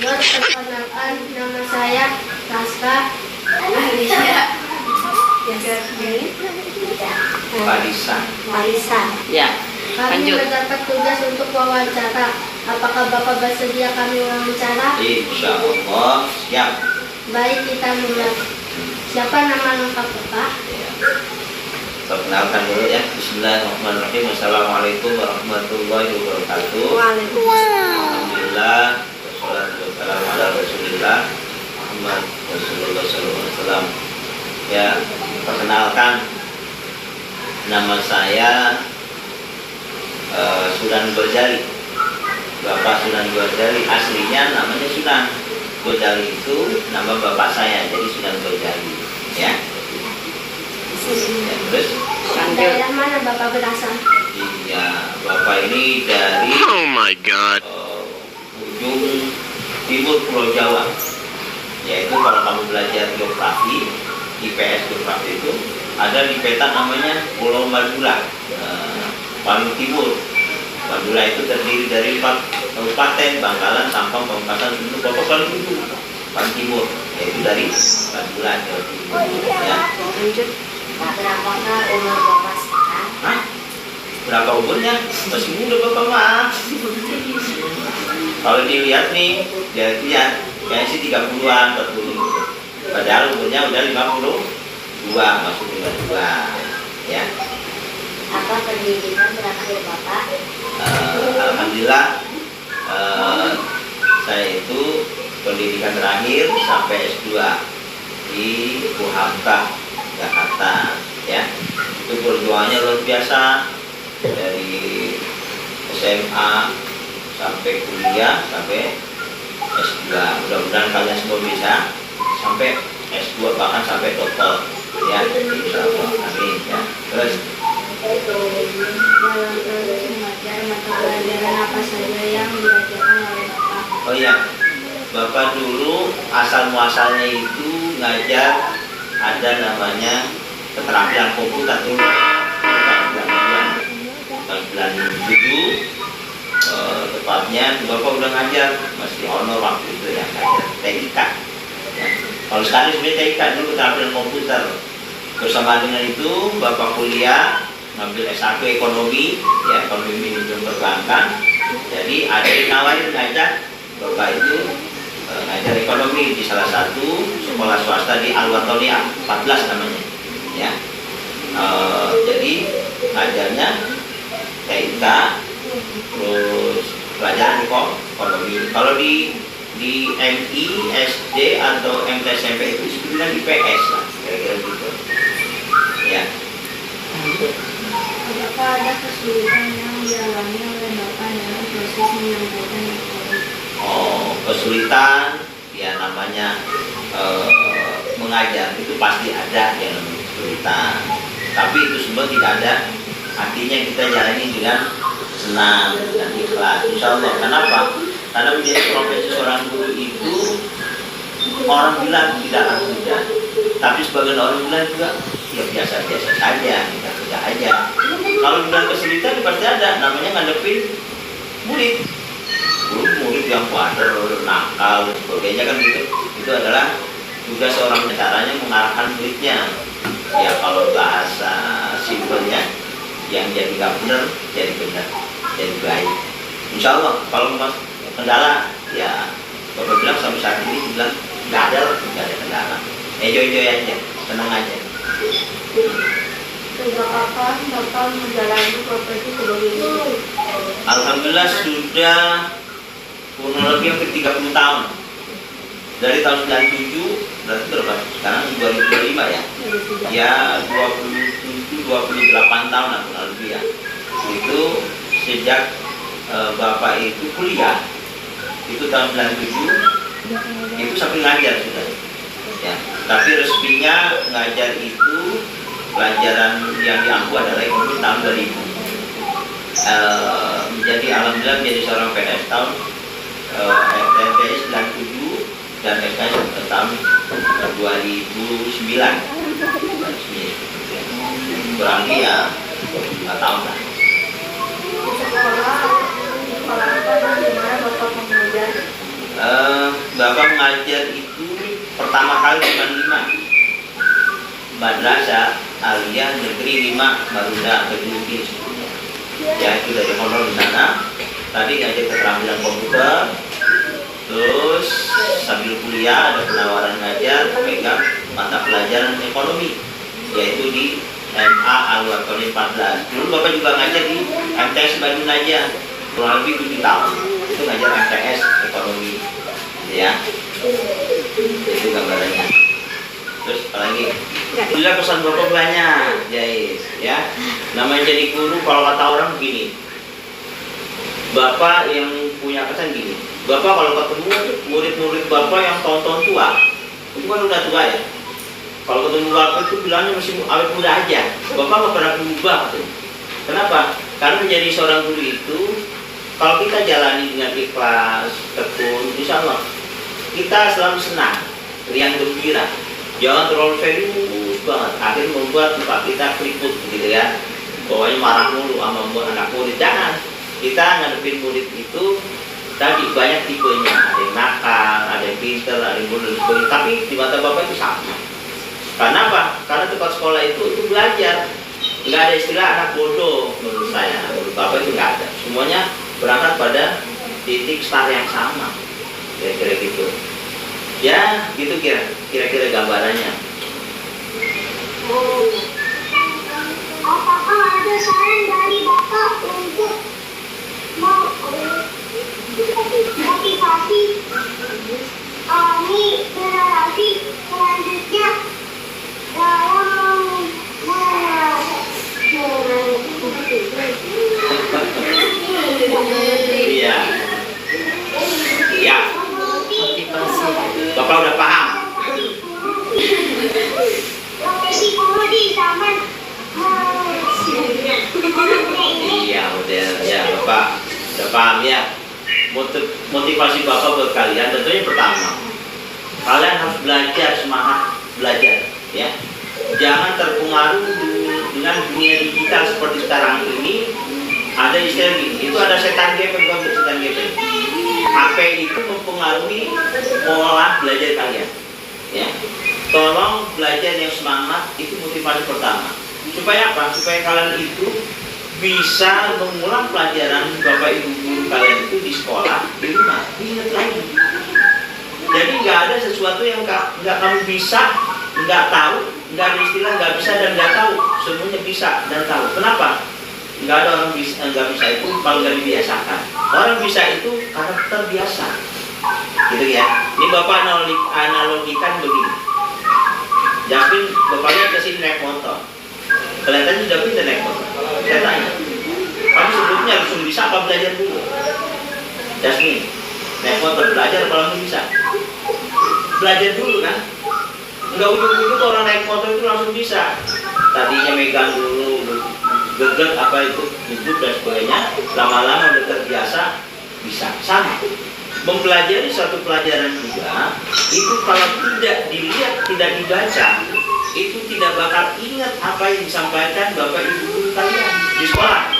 Perkenalkan, nama saya Raska. Marisa. Ya. Kami Lanjut. mendapat tugas untuk wawancara. Apakah Bapak bersedia kami wawancara? Insya Allah siap. Baik, kita mulai. Siapa nama lengkap Bapak? Perkenalkan dulu ya. Bismillahirrahmanirrahim. Assalamualaikum warahmatullahi wabarakatuh. Alhamdulillah. Wassalatu wassalamu ala Rasulillah Muhammad Rasulullah sallallahu alaihi wasallam. Ya, perkenalkan, nama saya Sunan Gojali. Bapak Sunan Gojali, aslinya namanya Sunan Gojali, itu nama bapak saya, jadi Sunan Gojali. Ya. Ya, terus Daerah mana Bapak berasal? iya, bapak ini dari Oh my god. ujung timur Pulau Jawa. Yaitu kalau kamu belajar geografi, IPS geografi itu ada di peta namanya Pulau Madura, paling timur. Madura itu terdiri dari 4 kabupaten: Bangkalan, Sampang, Pamekasan, Sumber. Bapak paling ujung, paling timur, yaitu dari Madura, Jawa Timur. Ya. Lanjut. Berapakah umur Bapak sekarang? Hah? Berapa umurnya? Masih muda bapak mah. Kalau dilihat nih, lihat kayaknya sih 30-an, 40. Padahal umurnya udah 52, masuk 52. Ya. Apa pendidikan terakhir Bapak? Alhamdulillah, saya itu pendidikan terakhir sampai S2 di UHAMKA Jakarta. Ya. Itu perjuangannya luar biasa, dari SMA sampai kuliah sampai S2. Mudah-mudahan kalian semua bisa sampai S2, bahkan sampai doktor. Ya, insyaallah. Amin. Ya. Terus Dalam proses mengajar, mata pelajaran apa saja yang diajarkan oleh Bapak? oh iya, bapak dulu asal muasalnya itu ngajar ada namanya keterampilan komputer dulu. Tahun 97 tepatnya bapak udah ngajar, masih honor waktu itu ya, ngajar TIK. Ya. Kalau sekarang sebenarnya TIK dulu keterampilan komputer. Bersama dengan itu bapak kuliah ngambil S1 ekonomi, ya, ekonomi manajemen perbankan. Jadi ada yang nawarin ngajar, bapak itu ngajar ekonomi di salah satu sekolah swasta di Al-Watonia 14 namanya. Ya. Jadi ngajarnya TIK, terus pelajaran ekonomi. Kalau di MI, SD atau MTSMP itu sebenarnya IPS lah, kira-kira gitu. Ya. Apakah ada kesulitan yang dialami oleh Bapak dalam proses menyampaikan informasi? Oh, kesulitan, ya namanya mengajar itu pasti ada yang namanya kesulitan. Tapi itu semua tidak ada artinya kita jalani dengan senang dan ikhlas. Insya Allah. Kenapa? Karena menjadi profesi seorang guru itu orang bilang tidaklah mudah, tapi sebagian orang bilang juga ya biasa-biasa saja, kita kerja aja. Kalau bilang kesulitan pasti ada, namanya ngadepin murid. Murid yang wader, nakal, dan sebagainya kan gitu. Itu adalah tugas seorang, caranya mengarahkan muridnya. Ya kalau bahasa simpelnya, yang jadi nggak benar, jadi benar, jadi baik. Insya Allah. Kalau mas kendala, ya bapak bilang sampai saat ini bilang nggak ada kendala. Enjoy aja, tenang aja. Sejak kapan Bapak menjalani profesi sebagai guru? Alhamdulillah sudah kurang lebih hampir 30 tahun. Dari tahun 97, berarti berapa? Sekarang 2025 ya. Ya 28 tahun lah kurang lebih ya. Itu sejak bapak itu kuliah, itu tahun 97, itu sambil ngajar sudah. Ya, tapi resminya ngajar itu pelajaran yang diampu adalah ekonomi tahun 2000. Alhamdulillah menjadi seorang PNS tahun FTPS 97 dan SKS tahun 2009. Kurang lebih ya 5 tahun lah. Sekolah apa dan di mana Bapak ngajar itu pertama kali cuma 5 madrasah aliyah negeri 5 Marunda Kediri. Ya itu dari honor di sana. Tadi ngajar keterampilan komputer, terus sambil kuliah ada penawaran ngajar pegang mata pelajaran ekonomi, yaitu di MA Al-Wathoni 14. Dulu Bapak juga ngajar di MTS Bandung aja, kurang lebih 7 tahun. Itu ngajar MTS ekonomi, ya. Itu gambarannya. Terus apalagi? Juga pesan Bapak banyak, guys, ya. Namanya jadi guru, kalau kata orang begini, Bapak yang punya kesan gini, Bapak kalau ketemu murid-murid Bapak yang tahun-tahun tua, itu kan udah tua ya. Kalau ketemu Bapak itu bilangnya masih awet muda aja. Bapak nggak pernah berubah tuh. Kenapa? Karena menjadi seorang guru itu, kalau kita jalani dengan ikhlas, tekun, insya Allah kita selalu senang, riang gembira. Jangan terlalu serius banget, akhirnya membuat muka kita keriput gitu ya. Pokoknya marah mulu sama anak murid. Jangan. Kita ngadepin murid itu tadi banyak tipenya, ada yang nakal, ada yang pinter, ada yang bodoh, tapi di mata Bapak itu sama. Karena apa? Karena tempat sekolah itu belajar. Nggak ada istilah anak bodoh menurut saya. Menurut Bapak itu nggak ada. Semuanya berangkat pada titik start yang sama. Kira-kira gitu. Ya, gitu kira-kira gambarannya. Apakah ada saran dari Bapak untuk motivasi kami generasi selanjutnya dalam Iya. Ya. Bapak udah paham. profesi guru di zaman Iya, model ya Bapak udah paham ya. Motivasi Bapak buat kalian tentunya pertama, kalian harus belajar, semangat belajar ya. Jangan terpengaruh dengan dunia digital seperti sekarang ini. Ada istilah gini, itu ada setan gepeng, setan gepeng. HP itu mempengaruhi pola belajar kalian ya. Tolong belajar yang semangat, itu motivasi pertama. Supaya apa? Supaya kalian itu bisa mengulang pelajaran Bapak Ibu guru kalian itu di sekolah, di rumah, ingat lagi. Jadi nggak ada sesuatu yang nggak kamu bisa, nggak tahu, nggak ada istilah nggak bisa dan nggak tahu. Semuanya bisa dan tahu. Kenapa? Nggak ada orang bisa, nggak bisa itu kalau nggak dibiasakan. Orang bisa itu karena terbiasa. Gitu ya. Ini Bapak analogikan begini. Jasmine, Bapaknya kesini naik motor. Kelihatannya sudah pintar naik motor. Saya tanya, kamu sebelumnya langsung bisa apa belajar dulu? Jasmine, naik motor belajar apa langsung bisa? Belajar dulu kan? Enggak ujung-ujung orang naik motor itu langsung bisa. Tadinya megang dulu, geget apa itu, duduk dan sebagainya. Lama-lama udah terbiasa, bisa. Sama. Mempelajari suatu pelajaran juga, itu kalau tidak dilihat, tidak dibaca, itu tidak bakal ingat apa yang disampaikan Bapak Ibu guru kalian di sekolah.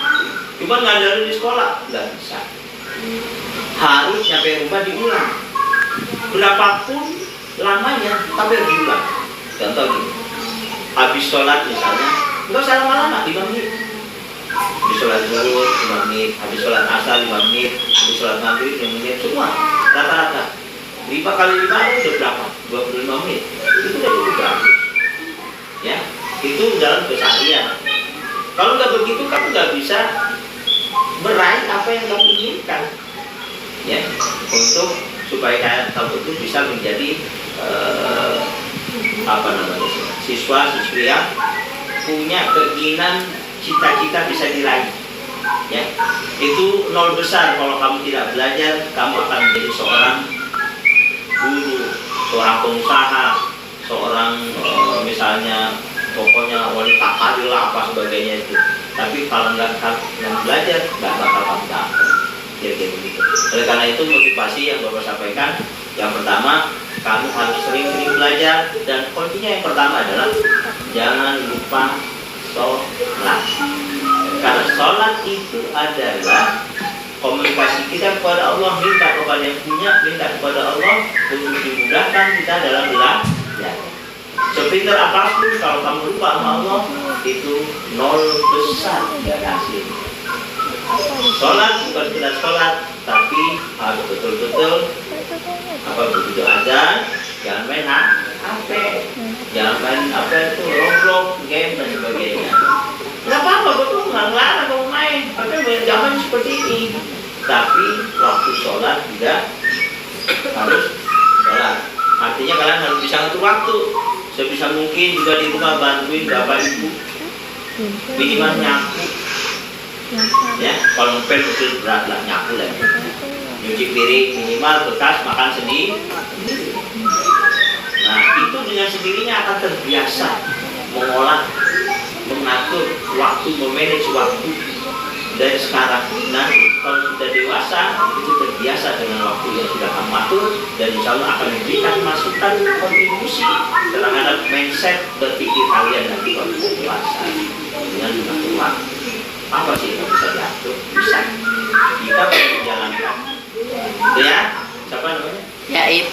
Cuma ngajarin di sekolah, nggak bisa. Harus nyampe rumah diulang. Berapapun lamanya, tapi harus diulang. Contoh gini, habis sholat misalnya, nggak usah lama-lama, 5 menit. Habis sholat zuhur 5 menit, habis sholat asar 5 menit, habis sholat maghrib 5 menit, semua rata-rata 5 kali 5 itu udah berapa? 25 menit. Itu udah cukup bagus ya, itu dalam keseharian. Kalau nggak begitu kamu nggak bisa meraih apa yang kamu inginkan ya, untuk supaya kamu itu bisa menjadi siswa-siswi yang punya keinginan cita-cita bisa diraih ya. Itu nol besar. Kalau kamu tidak belajar, kamu akan menjadi seorang guru, seorang pengusaha, seorang misalnya pokoknya wanita karir lah apa sebagainya itu. Tapi kalau nggak belajar, nggak bakal kamu dapat. Kira-kira begitu. Oleh karena itu motivasi yang Bapak sampaikan, yang pertama kamu harus sering-sering belajar, dan kuncinya yang pertama adalah jangan lupa sholat. Karena sholat itu adalah komunikasi kita kepada Allah, minta kepada yang punya minta kepada Allah untuk dimudahkan kita dalam belajar. Sepintar apapun kalau kamu lupa sama Allah itu nol besar dari hasil. Sholat bukan sekedar sholat, tapi harus betul-betul begitu azan, jangan main HP, jangan main Roblox, game dan sebagainya. Nggak apa-apa, betul nggak ngelarang kamu main, tapi zaman seperti ini. Tapi waktu sholat tidak harus sholat. Artinya kalian harus bisa ngatur waktu. Sebisa mungkin juga di rumah bantuin bapak ibu minimal nyapu. Ya, kalau ngepel betul berat lah nyapu lah. Nyuci piring minimal bekas makan sendiri. Nah itu dengan sendirinya akan terbiasa mengolah, mengatur waktu, memanage waktu dari sekarang. Nah kalau sudah dewasa itu terbiasa dengan waktu yang sudah kamu atur, dan insya Allah akan memberikan masukan kontribusi terhadap mindset berpikir kalian nanti kalau sudah dewasa dengan mengatur waktu. Apa sih yang bisa diatur? Bisa. Kita perlu menjalankan. Itu ya. Siapa namanya? Jaid.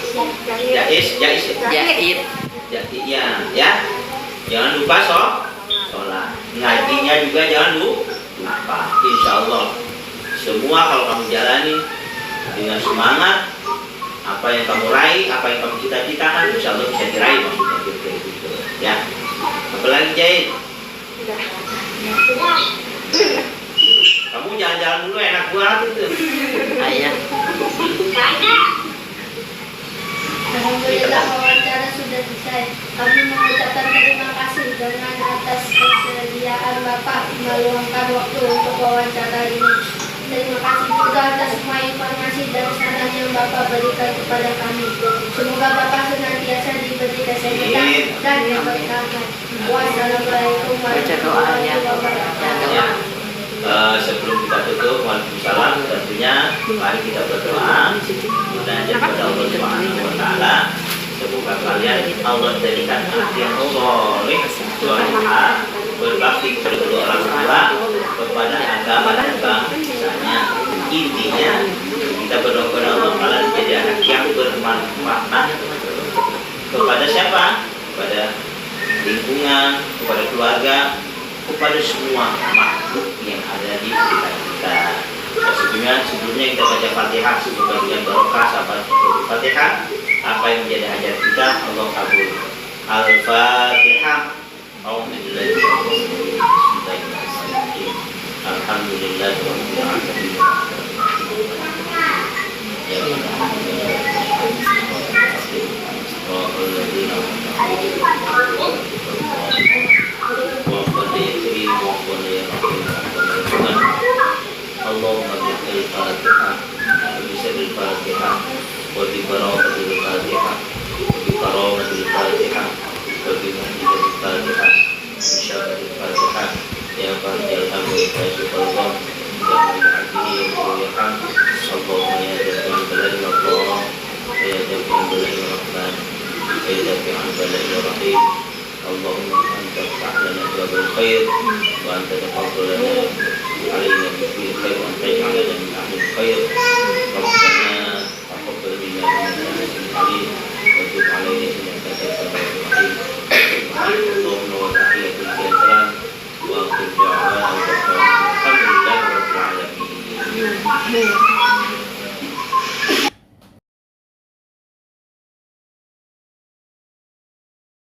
Jaid. Ya. Jangan lupa sholat. Ngajinya juga jangan lupa. Insya Allah semua kalau kamu jalani dengan semangat, apa yang kamu raih, apa yang kamu cita-citakan, insya Allah bisa diraih, maksudnya gitu. Ya. Apalagi Jaid? Kamu jalan-jalan dulu, enak banget itu. Ayah. Alhamdulillah wawancara sudah selesai. Kami mengucapkan terima kasih dengan atas kesediaan Bapak meluangkan waktu untuk wawancara ini. Terima kasih juga atas semua informasi dan saran yang Bapak berikan kepada kami. Semoga Bapak senantiasa diberi kesehatan dan keberkahan. Wassalamualaikum warahmatullahi wabarakatuh. Sebelum kita tutup, waalaikumsalam, tentunya mari kita berdoa dan kepada Allah Subhanahu wa taala, semoga kalian Allah jadikan anak yang soleh, solehah, berbakti kepada kedua orang tua, kepada agama dan bangsanya. Intinya kita berdoa kepada Allah kalian jadi anak yang bermanfaat kepada siapa? Kepada lingkungan, kepada keluarga, kepada semua makhluk yang ada di sekitar kita. Sebelumnya kita baca Fatihah, semoga dengan barokah sahabat Fatihah apa yang menjadi hajat kita Allah kabul. Al-Fatihah. Alhamdulillahirabbil alamin. Allahumma bi'il Fatihah bisiril Fatihah wa bi barakatil Fatihah wa bi karamatil Fatihah wa bi mu'jizatil Fatihah bisyaratil Fatihah ya Fatihah amri fasyukallah ya mu'adini ya mu'yahan Allahumma ya jami'an balai Allah ya jami'an balai Rahman ya jami'an balai Rahim Allahumma anta ta'lana babal khair wa anta tafadhalana علينا بالخير خير وأن تجعلنا من أهل الخير ربنا تقبل منا إنك أنت العليم وتب علينا إنك أنت التواب الرحيم سبحانك اللهم وتحية الكرام وآخر دعوانا الحمد لله رب العالمين.